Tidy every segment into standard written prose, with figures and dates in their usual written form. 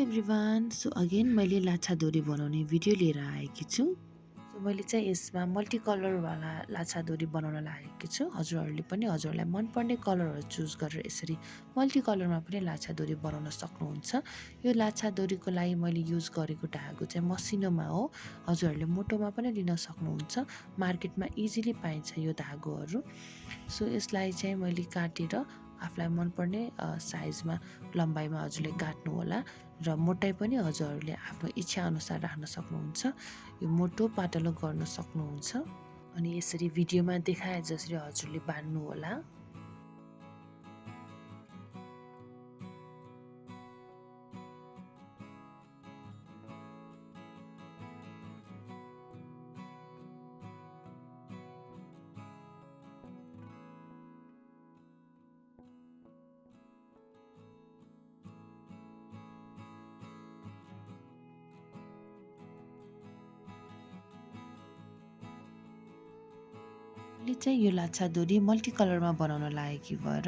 Everyone, so again मैले लाछा डोरी बनाउने भिडियो लिएर आएकी छु। सो मैले चाहिँ यसमा मल्टी कलरवाला लाछा डोरी बनाउन लागेकी छु। हजुरहरूले पनि हजुरहरूलाई मनपर्ने कलरहरू चुज गरेर यसरी मल्टी कलरमा पनि लाछा डोरी बनाउन सक्नुहुन्छ। यो लाछा डोरीको लागि मैले युज गरेको धागो चाहिँ मसिनोमा हो। हजुरहरूले मोटोमा पनि लिन सक्नुहुन्छ। मार्केटमा इजिली पाइन्छ यो धागोहरू। सो यसलाई चाहिँ मैले काटेर आफूलाई मनपर्ने साइजमा लम्बाइमा हजुरले काट्नु होला र मोटाइ पनि हजुरहरूले आफ्नो इच्छा अनुसार राख्न सक्नुहुन्छ। यो मोटो पातलो गर्न सक्नुहुन्छ अनि यसरी भिडियोमा देखाए जसरी हजुरले बान्नु होला। मैले चाहिँ यो लाछा डोरी मल्टी कलरमा बनाउन लागेकी भएर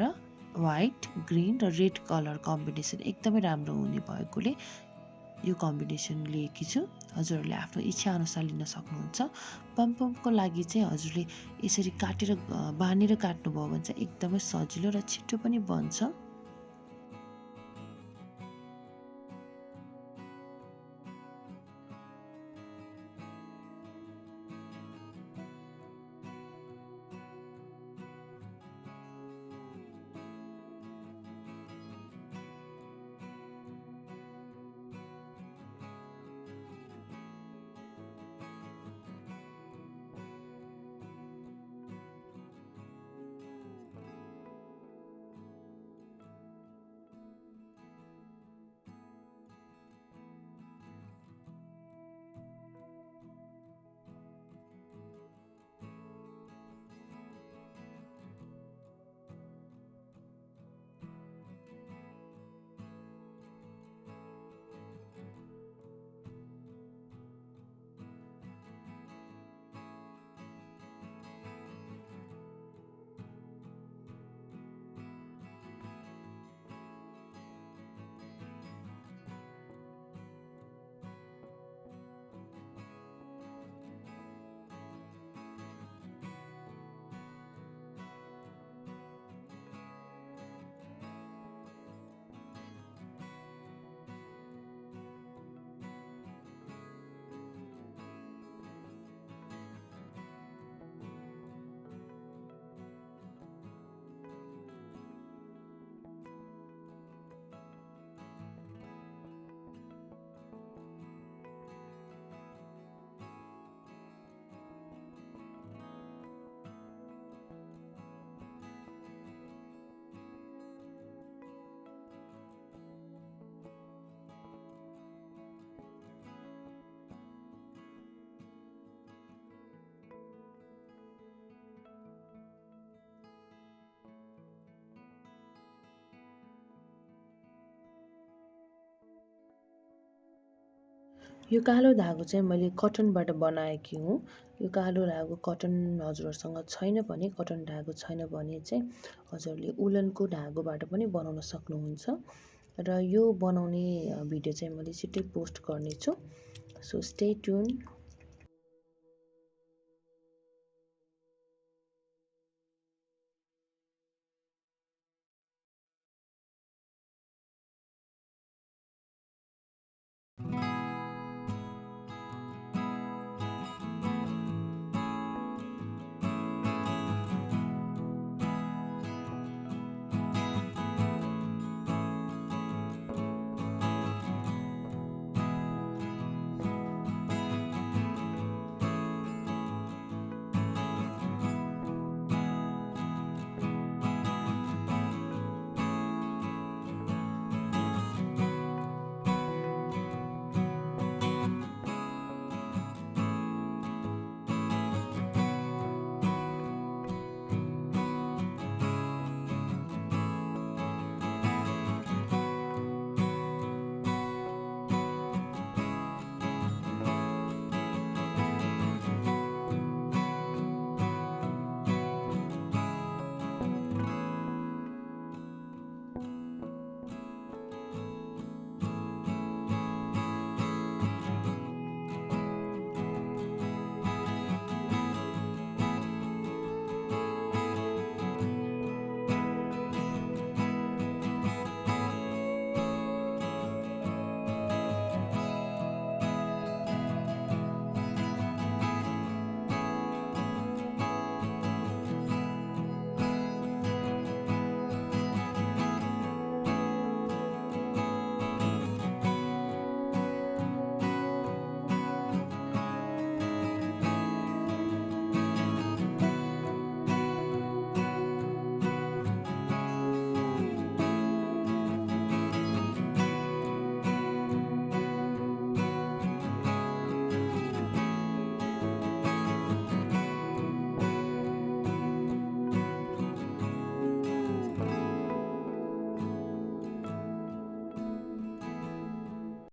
व्हाइट, ग्रीन र रेड कलर कम्बिनेसन एकदमै राम्रो हुने भएकोले यो कम्बिनेसन लिएकी छु। हजुरहरूले आफ्नो इच्छा अनुसार लिन सक्नुहुन्छ। पमपमको लागि चाहिँ हजुरले यसरी काटेर बानेर काट्नुभयो भने चाहिँ एकदमै सजिलो र छिटो पनि बन्छ। यो कालो धागो चाहिँ मैले कटनबाट बनाएकी हुँ। यो कालो धागो कटन हजुरहरूसँग छैन भने, कटन धागो छैन भने चाहिँ हजुरहरूले उलनको धागोबाट पनि बनाउन सक्नुहुन्छ। र यो बनाउने भिडियो चाहिँ मैले छिट्टै पोस्ट गर्नेछु। So stay tune.